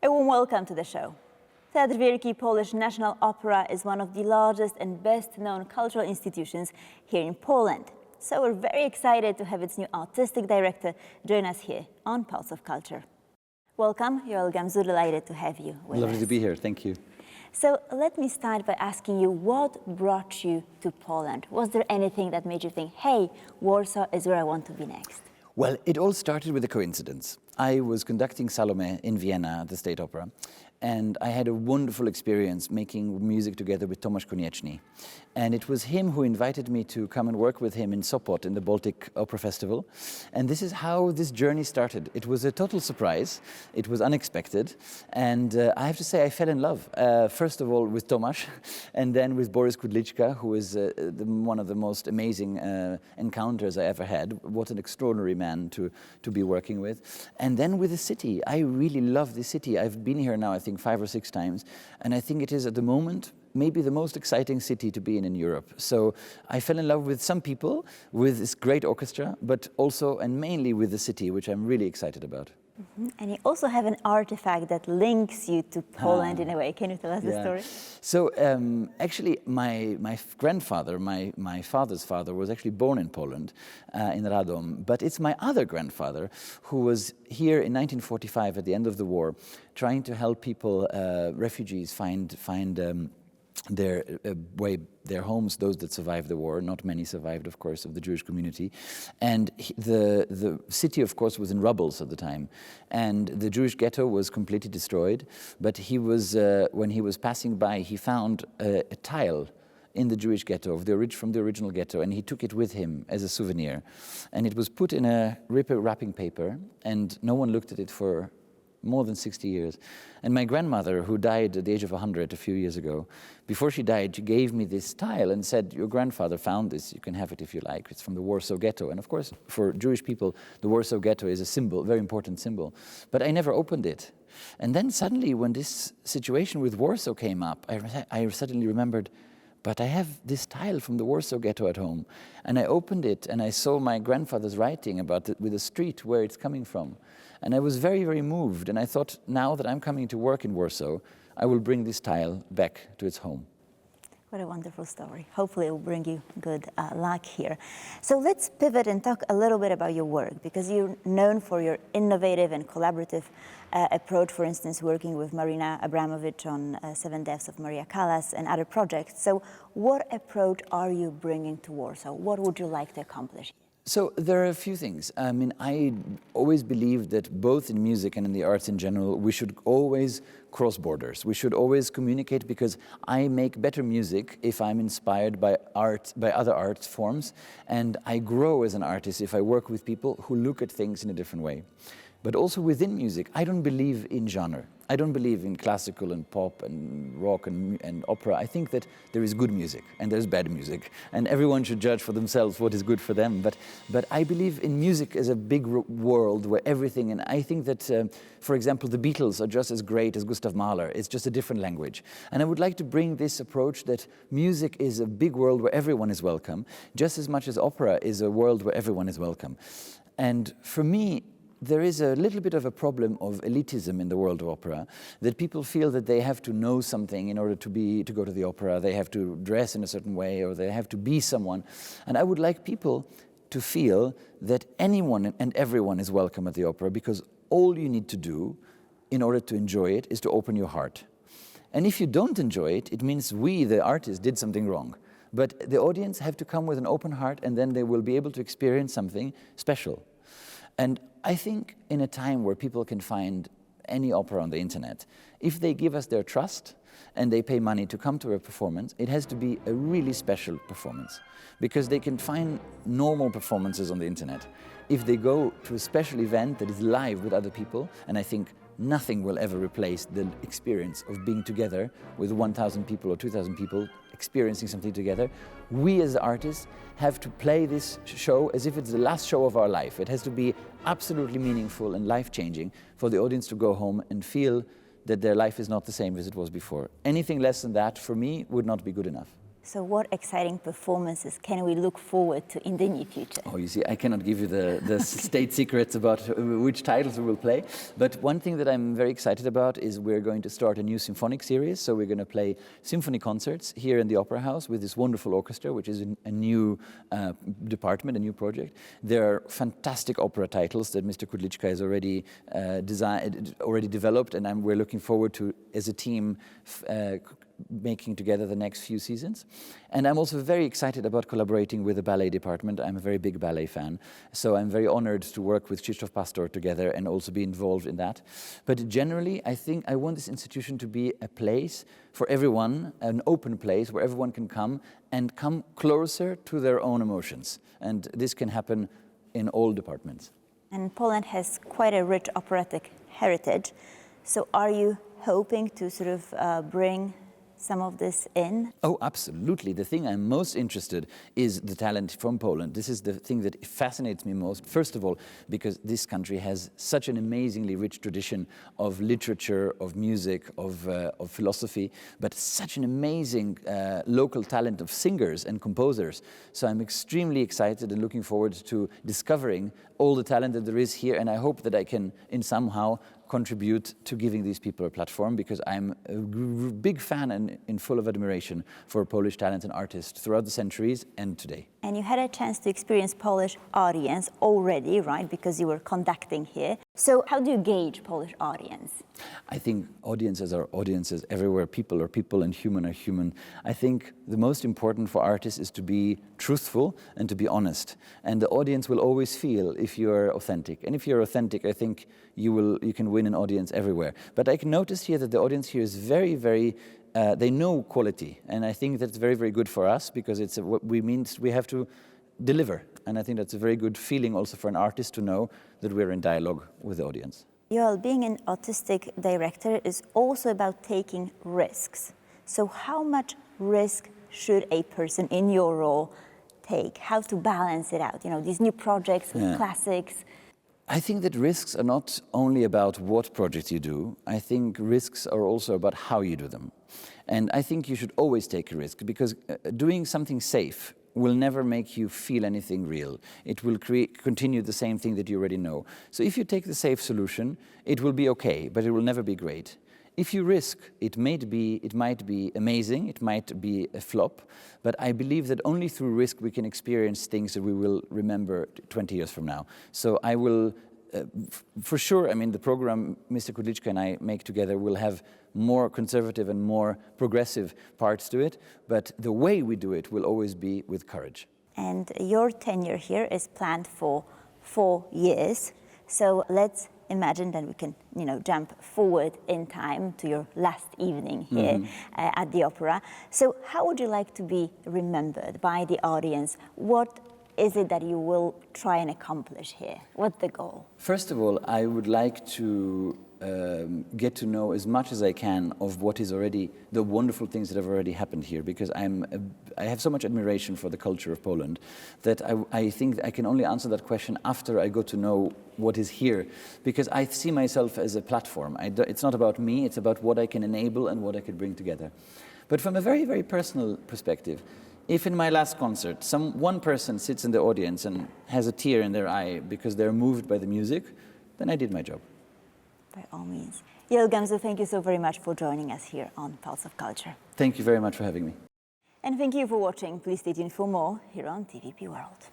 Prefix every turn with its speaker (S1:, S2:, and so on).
S1: A warm welcome to the show. Teatr Wielki Polish National Opera is one of the largest and best-known cultural institutions here in Poland. So we're very excited to have its new artistic director join us here on Pulse of Culture. Welcome, Yoel Gamzou, delighted to have you with us.
S2: Lovely to be here, thank you.
S1: So let me start by asking you, what brought you to Poland? Was there anything that made you think, hey, Warsaw is where I want to be next?
S2: Well, it all started with a coincidence. I was conducting Salome in Vienna at the State Opera, and I had a wonderful experience making music together with Tomasz Konieczny. And it was him who invited me to come and work with him in Sopot in the Baltic Opera Festival. And this is how this journey started. It was a total surprise. It was unexpected. And I have to say I fell in love, first of all with Tomasz, and then with Boris Kudliczka, who is one of the most amazing encounters I ever had. What an extraordinary man to be working with. And then with the city. I really love the city. I've been here now, I think, 5 or 6 times. And I think it is, at the moment, maybe the most exciting city to be in Europe. So I fell in love with some people, with this great orchestra, but also and mainly with the city, which I'm really excited about.
S1: Mm-hmm. And you also have an artifact that links you to Poland in a way. Can you tell us the story?
S2: So actually my grandfather, my father's father, was actually born in Poland, in Radom. But it's my other grandfather who was here in 1945 at the end of the war, trying to help people, refugees, find their homes, those that survived the war. Not many survived, of course, of the Jewish community. And the city, of course, was in rubbles at the time. And the Jewish ghetto was completely destroyed. But he was, when he was passing by, he found a tile in the Jewish ghetto, from the original ghetto, and he took it with him as a souvenir. And it was put in a wrapping paper, and no one looked at it for more than 60 years. And my grandmother, who died at the age of 100 a few years ago, before she died, she gave me this tile and said, your grandfather found this, you can have it if you like. It's from the Warsaw Ghetto. And of course, for Jewish people, the Warsaw Ghetto is a symbol, very important symbol. But I never opened it. And then suddenly, when this situation with Warsaw came up, I suddenly remembered, but I have this tile from the Warsaw Ghetto at home. And I opened it, and I saw my grandfather's writing about it with the street where it's coming from. And I was very, very moved. And I thought, now that I'm coming to work in Warsaw, I will bring this tile back to its home.
S1: What a wonderful story. Hopefully it will bring you good luck here. So let's pivot and talk a little bit about your work, because you're known for your innovative and collaborative approach, for instance, working with Marina Abramovich on 7 Deaths of Maria Callas and other projects. So what approach are you bringing to Warsaw? What would you like to accomplish?
S2: So there are a few things. I mean, I always believe that both in music and in the arts in general, we should always cross borders. We should always communicate, because I make better music if I'm inspired by art, by other art forms, and I grow as an artist if I work with people who look at things in a different way. But also within music, I don't believe in genre. I don't believe in classical and pop and rock and opera. I think that there is good music and there's bad music, and everyone should judge for themselves what is good for them. But I believe in music as a big world where everything, and I think that, for example, the Beatles are just as great as Gustav Mahler. It's just a different language. And I would like to bring this approach that music is a big world where everyone is welcome, just as much as opera is a world where everyone is welcome. And for me, there is a little bit of a problem of elitism in the world of opera, that people feel that they have to know something in order to go to the opera, they have to dress in a certain way, or they have to be someone. And I would like people to feel that anyone and everyone is welcome at the opera, because all you need to do in order to enjoy it is to open your heart. And if you don't enjoy it, it means we, the artists, did something wrong. But the audience have to come with an open heart, and then they will be able to experience something special. And I think in a time where people can find any opera on the internet, if they give us their trust and they pay money to come to a performance, it has to be a really special performance, because they can find normal performances on the internet. If they go to a special event that is live with other people, and I think nothing will ever replace the experience of being together with 1,000 people or 2,000 people experiencing something together. We as artists have to play this show as if it's the last show of our life. It has to be absolutely meaningful and life-changing for the audience to go home and feel that their life is not the same as it was before. Anything less than that, for me, would not be good enough.
S1: So what exciting performances can we look forward to in the near future?
S2: Oh, you see, I cannot give you the state secrets about which titles we will play. But one thing that I'm very excited about is we're going to start a new symphonic series. So we're going to play symphony concerts here in the Opera House with this wonderful orchestra, which is a new department, a new project. There are fantastic opera titles that Mr. Kudliczka has already developed, and we're looking forward to, as a team, making together the next few seasons. And I'm also very excited about collaborating with the ballet department. I'm a very big ballet fan, so I'm very honored to work with Krzysztof Pastor together and also be involved in that. But generally, I think I want this institution to be a place for everyone, an open place where everyone can come and come closer to their own emotions. And this can happen in all departments.
S1: And Poland has quite a rich operatic heritage. So are you hoping to sort of bring some of this in?
S2: Oh, absolutely. The thing I'm most interested is the talent from Poland. This is the thing that fascinates me most. First of all, because this country has such an amazingly rich tradition of literature, of music, of philosophy, but such an amazing local talent of singers and composers. So I'm extremely excited and looking forward to discovering all the talent that there is here, and I hope that I can, in somehow, contribute to giving these people a platform, because I'm a big fan and in full of admiration for Polish talent and artists throughout the centuries and today.
S1: And you had a chance to experience Polish audience already, right? Because you were conducting here. So how do you gauge Polish audience?
S2: I think audiences are audiences everywhere. People are people and human are human. I think the most important for artists is to be truthful and to be honest. And the audience will always feel if you're authentic. And if you're authentic, I think you can win an audience everywhere. But I can notice here that the audience here is very, very they know quality, and I think that's very, very good for us, because it's what we means we have to deliver, and I think that's a very good feeling also for an artist to know that we're in dialogue with the audience.
S1: Yoel, being an artistic director is also about taking risks. So how much risk should a person in your role take? How to balance it out? You know, these new projects with classics.
S2: I think that risks are not only about what projects you do. I think risks are also about how you do them. And I think you should always take a risk, because doing something safe will never make you feel anything real. It will continue the same thing that you already know. So if you take the safe solution, it will be okay, but it will never be great. If you risk, it might be amazing, it might be a flop, but I believe that only through risk we can experience things that we will remember 20 years from now. So I will, for sure, I mean, the program Mr. Kudliczka and I make together will have more conservative and more progressive parts to it, but the way we do it will always be with courage.
S1: And your tenure here is planned for 4 years. So let's imagine that we can, jump forward in time to your last evening here at the opera. So how would you like to be remembered by the audience? What is it that you will try and accomplish here? What's the goal? First
S2: of all, I would like to get to know as much as I can of what is already the wonderful things that have already happened here, because I have so much admiration for the culture of Poland that I think I can only answer that question after I go to know what is here, because I see myself as a platform. It's not about me, it's about what I can enable and what I can bring together. But from a very, very personal perspective, if in my last concert one person sits in the audience and has a tear in their eye because they're moved by the music, then I did my job.
S1: By all means. Yoel Gamzou, thank you so very much for joining us here on Pulse of Culture.
S2: Thank you very much for having me.
S1: And thank you for watching. Please stay tuned for more here on TVP World.